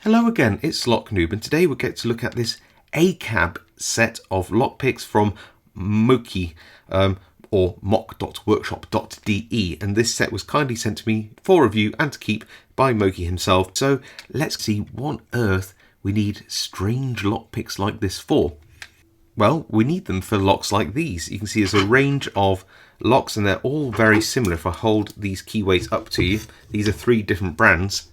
Hello again, it's Noob, and today we'll get to look at this AKAB set of lockpicks from Moki, or mock.workshop.de, and this set was kindly sent to me for review and to keep by Moki himself. So let's see what on earth we need strange lockpicks like this for. Well, we need them for locks like these. You can see there's a range of locks and they're all very similar. If I hold these keyways up to you, these are 3 different brands.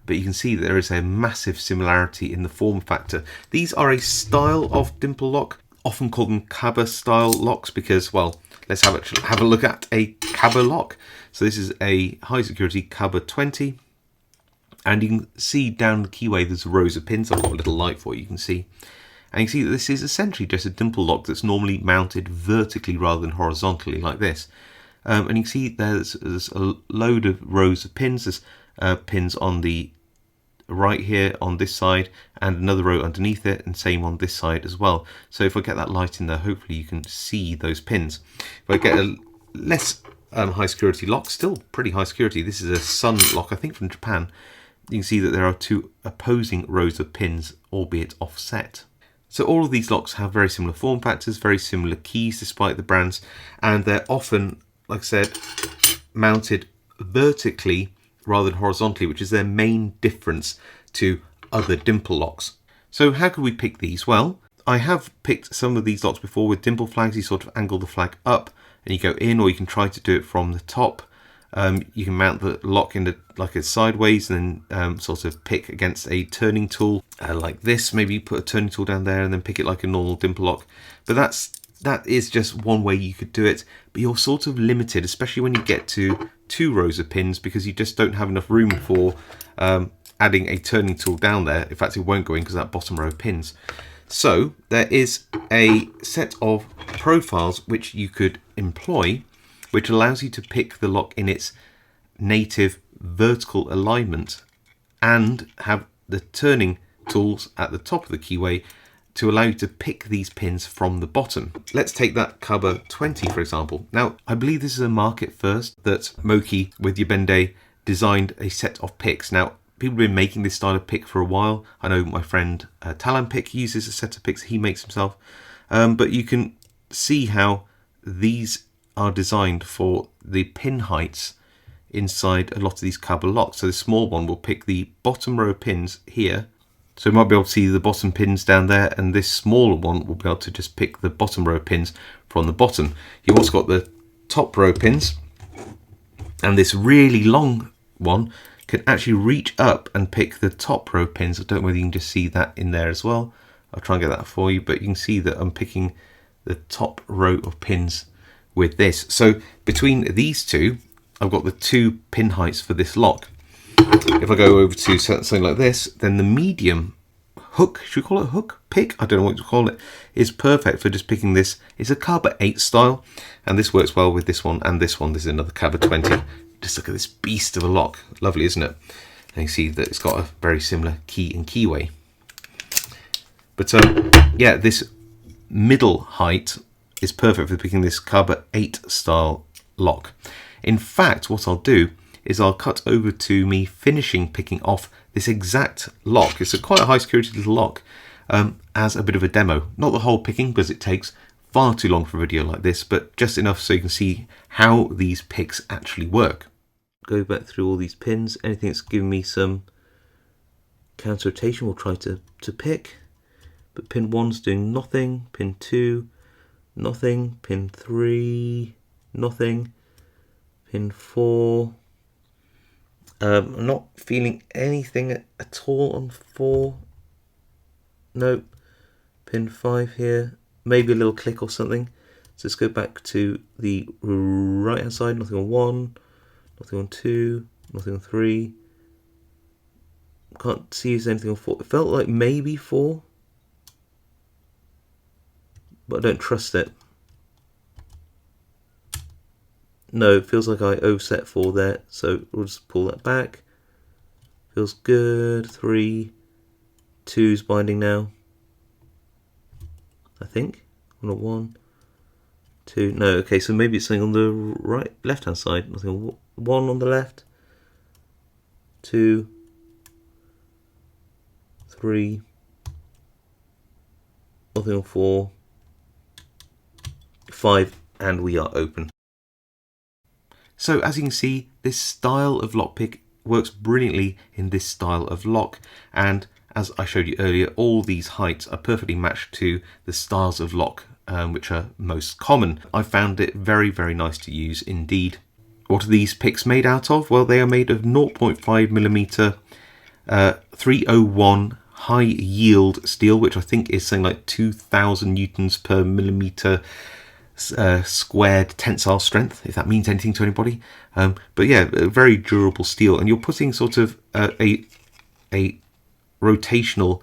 But you can see that there is a massive similarity in the form factor. These are a style of dimple lock, often called them KABA style locks because, well, let's have a look at a KABA lock. So this is a high security KABA 20. And you can see down the keyway there's rows of pins. I've got a little light for you can see. And you can see that this is essentially just a dimple lock that's normally mounted vertically rather than horizontally like this. And you can see there's a load of rows of pins. There's pins on the right here on this side and another row underneath it, and same on this side as well. So if I get that light in there, hopefully you can see those pins. If I get a less high security lock, still pretty high security, this is a Sun lock, I think from Japan, you can see that there are 2 opposing rows of pins, albeit offset. So all of these locks have very similar form factors, very similar keys despite the brands, and they're often, like I said, mounted vertically rather than horizontally, which is their main difference to other dimple locks. So how can we pick these? Well, I have picked some of these locks before with dimple flags. You sort of angle the flag up and you go in, or you can try to do it from the top. You can mount the lock in like a sideways and then sort of pick against a turning tool like this. Maybe put a turning tool down there and then pick it like a normal dimple lock. But that is just one way you could do it, but you're sort of limited, especially when you get to 2 rows of pins, because you just don't have enough room for adding a turning tool down there. In fact, it won't go in because that bottom row of pins. So there is a set of profiles which you could employ, which allows you to pick the lock in its native vertical alignment and have the turning tools at the top of the keyway to allow you to pick these pins from the bottom. Let's take that KABA 20 for example. Now, I believe this is a market first that Moki with Yabende designed a set of picks. Now, people have been making this style of pick for a while. I know my friend Talan Pick uses a set of picks he makes himself, but you can see how these are designed for the pin heights inside a lot of these KABA locks. So the small one will pick the bottom row of pins here. So you might be able to see the bottom pins down there, and this smaller one will be able to just pick the bottom row pins from the bottom. You've also got the top row pins, and this really long one can actually reach up and pick the top row pins. I don't know whether you can just see that in there as well. I'll try and get that for you, but you can see that I'm picking the top row of pins with this. So between these two, I've got the 2 pin heights for this lock. If I go over to something like this, then the medium hook, should we call it a hook pick? I don't know what to call it, is perfect for just picking this. It's a KABA 8 style, and this works well with this one and this one. This is another KABA 20. Just look at this beast of a lock. Lovely, isn't it? And you see that it's got a very similar key and keyway. But yeah, this middle height is perfect for picking this KABA 8 style lock. In fact, what I'll do is I'll cut over to me finishing picking off this exact lock. It's quite a high security little lock, as a bit of a demo. Not the whole picking because it takes far too long for a video like this, but just enough so you can see how these picks actually work. Go back through all these pins. Anything that's giving me some counter rotation we'll try to pick. But pin 1's doing nothing, pin 2, nothing, pin 3, nothing, pin 4, I'm not feeling anything at all on 4. Nope. Pin 5 here. Maybe a little click or something. So let's go back to the right hand side. Nothing on 1. Nothing on 2. Nothing on 3. Can't see if there's anything on 4. It felt like maybe 4. But I don't trust it. No, it feels like I overset 4 there, so we'll just pull that back. Feels good. 3, 2's binding now, I think. Not 1, 2. No, okay, so maybe it's something on the left hand side. Nothing on 1 on the left. 2, 3, nothing on 4, 5, and we are open. So as you can see, this style of lockpick works brilliantly in this style of lock, and as I showed you earlier, all these heights are perfectly matched to the styles of lock which are most common. I found it very, very nice to use indeed. What are these picks made out of? Well, they are made of 0.5mm 301 high yield steel, which I think is something like 2000 newtons per millimeter squared tensile strength, if that means anything to anybody. But yeah, a very durable steel, and you're putting sort of a rotational,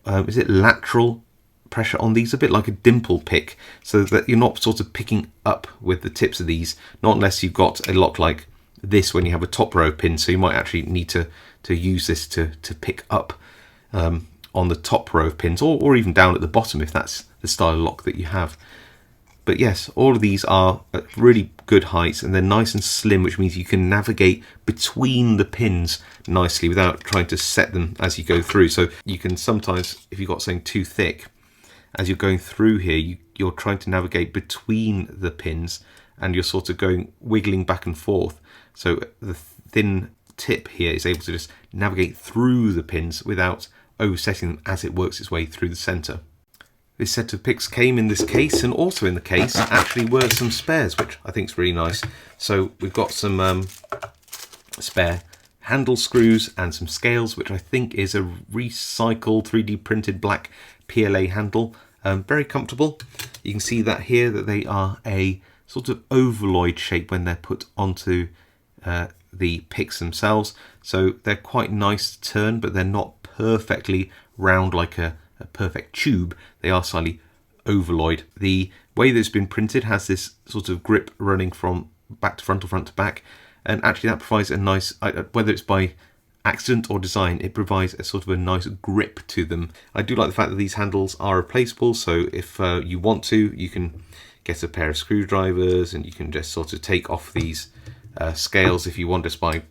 is it lateral pressure on these, a bit like a dimple pick, so that you're not sort of picking up with the tips of these, not unless you've got a lock like this when you have a top row pin, so you might actually need to use this to pick up on the top row of pins, or even down at the bottom if that's the style of lock that you have. But yes, all of these are at really good heights, and they're nice and slim, which means you can navigate between the pins nicely without trying to set them as you go through. So you can sometimes, if you've got something too thick, as you're going through here, you're trying to navigate between the pins, and you're sort of wiggling back and forth. So the thin tip here is able to just navigate through the pins without oversetting them as it works its way through the center. This set of picks came in this case, and also in the case actually were some spares, which I think is really nice. So we've got some spare handle screws and some scales, which I think is a recycled 3D printed black PLA handle. Very comfortable. You can see that here, that they are a sort of ovaloid shape when they're put onto the picks themselves. So they're quite nice to turn, but they're not perfectly round like a perfect tube. They are slightly ovaloid. The way that it's been printed has this sort of grip running from back to front or front to back, and actually that provides a nice, whether it's by accident or design, it provides a sort of a nice grip to them. I do like the fact that these handles are replaceable, so if you want to, you can get a pair of screwdrivers and you can just sort of take off these scales if you want, just by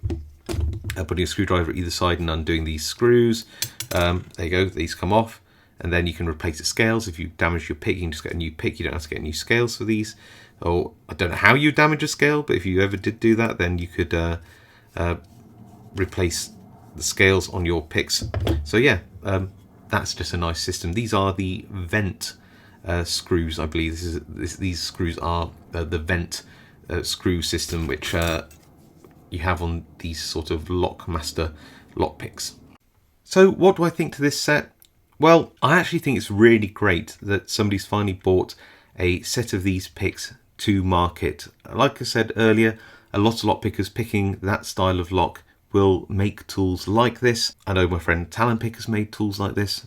putting a screwdriver at either side and undoing these screws. There you go, these come off. And then you can replace the scales. If you damage your pick, you can just get a new pick. You don't have to get new scales for these. Or I don't know how you damage a scale, but if you ever did do that, then you could replace the scales on your picks. So yeah, that's just a nice system. These are the vent screws, I believe. These screws are the vent screw system, which you have on these sort of Lockmaster lockpicks. So what do I think to this set? Well, I actually think it's really great that somebody's finally bought a set of these picks to market. Like I said earlier, a lot of lockpickers picking that style of lock will make tools like this. I know my friend Talon Picker's made tools like this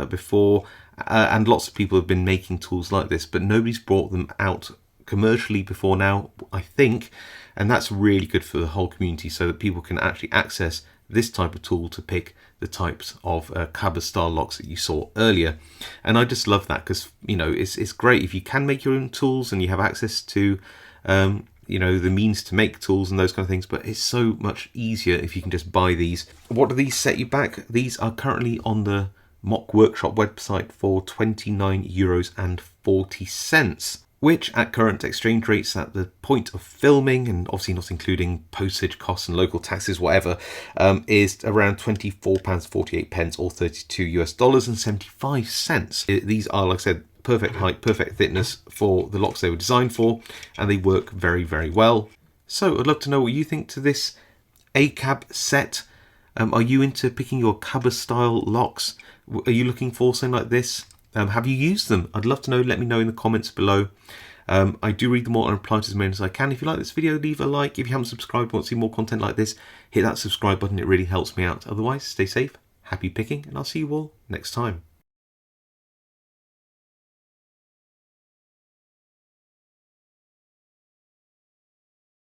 before, and lots of people have been making tools like this, but nobody's brought them out commercially before now, I think, and that's really good for the whole community, so that people can actually access this type of tool to pick the types of KABA style locks that you saw earlier. And I just love that, because you know, it's great if you can make your own tools and you have access to you know, the means to make tools and those kind of things, but it's so much easier if you can just buy these. What do these set you back? These are currently on the Mock Workshop website for €29.40, which at current exchange rates at the point of filming, and obviously not including postage costs and local taxes, whatever, is around £24.48 or $32.75. These are, like I said, perfect height, perfect thickness for the locks they were designed for, and they work very, very well. So I'd love to know what you think to this AKAB set. Are you into picking your KABA style locks? Are you looking for something like this? Have you used them? I'd love to know. Let me know in the comments below. I do read them all and reply to as many as I can. If you like this video, leave a like. If you haven't subscribed and want to see more content like this, hit that subscribe button. It really helps me out. Otherwise, stay safe, happy picking, and I'll see you all next time.